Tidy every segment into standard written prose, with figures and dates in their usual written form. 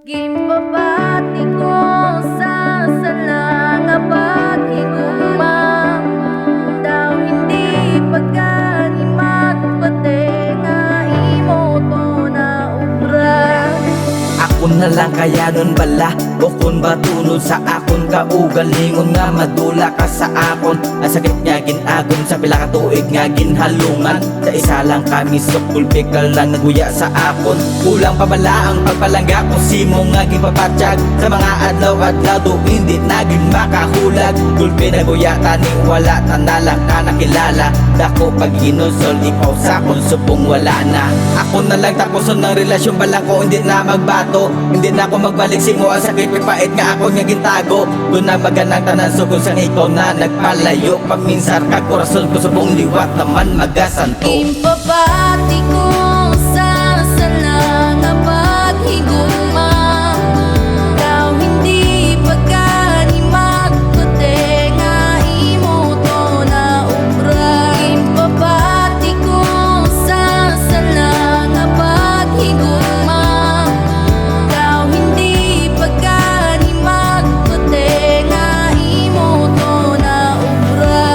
Gimbabati ko sa sala nga paghigugma, daw hindi pagkanimat pati nga imo to na ubra. Ako na lang kaya nun bala o kung batunod sa akon kaugalingon nga madula ka sa akon. Ang sakit nga ginagon sa pila ka tuig nga ginhalungan. Sa isa lang kami sukulpi ka lang naguya sa akon. Kulang pa bala ang pagpalangga kung simo nga gipapatyag. Sa mga adlaw-adlaw do hindi naging makahulag. Gulpi naguya tani wala tanalang ka nakilala. Dako pag inusol ikaw sa akon supong wala na. Ako na lang tapuson ng relasyon bala ko hindi na magbato. Hindi na ako magbalik simo ang sakit pipait nga ako nga gintago. Doon na maganang tanan sugod sang ikaw na nagpalayo. Paminsar ka korason ko subong liwat naman magasanto. Gimbabati ko sa sala nga paghigugma, daw hindi pagkanimat pati nga imo to na ubra. Gimbabati ko sa sala nga paghigugma, daw hindi pagkanimat pati nga imo to na ubra.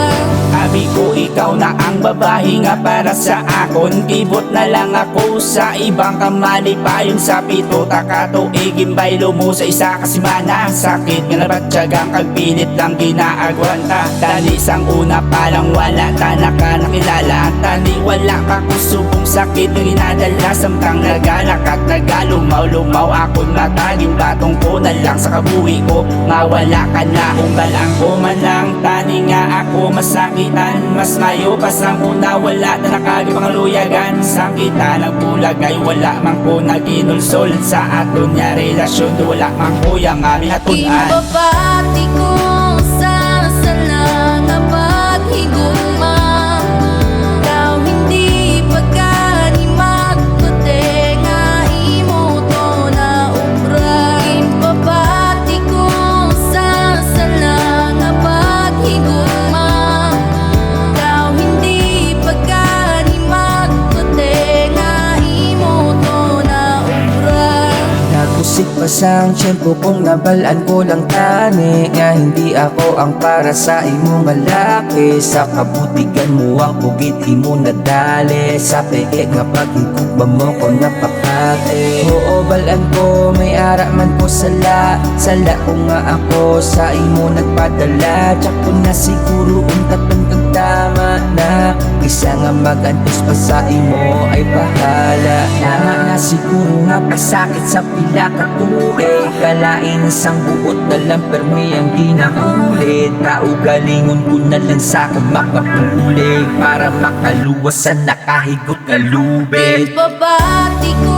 Sabi ko ikaw na ang babae nga para sa akon. Kibot na lang ako sa ibang kamali pa yun sa pito takato igimbay lumo sa isa kasimana. Sakit nga nabatyagang kagpilit lang ginaagwanta. Dali sang una palang wala ta nakilala. Tani wala ka kusubong sakit nga ginadala. Samtang nagalak at nagalumaw-lumaw akon mataging batong ko na lang sa kabuhi ko. Mawala ka na kung balang ko man lang. Tani nga ako masakitan. Mas mayo pa sa una wala na nakagipangluyagan. Sakita ng bulag ay wala man ko naginulsol. Sa aton nga relasyon do wala man ko yang aming atunan. Gimbabati ko sa sala nga paghigugma, daw hindi pagkanimat pati nga imo to na ubra. Gimbabati ko sa sala nga paghigugma, daw hindi pagkanimat pati nga imo to na ubra. Nagusik pa sang tiyempo kung nabalaan ko lang tani nga hindi ako ang para sa imong lalaki. Sa kabutigan mo ang pugit imo nadali. Sa peke nga paghigugma mo ko napakate. Oo balaan ko may ara man ko sala. Sala ko nga ako sa imo nagpadala. Tsak ko na siguro untat man kang tama na. Isa nga magantos pa sa imo ay bahala na. Na siguro nga pasakit sa pila ka tuig. Kalain sang buot na lang permi ang ginakulit. Kaugalingon ko na lang sa akong makapulig para makaluwas sa nakahigot na lubid. Gimbabati ko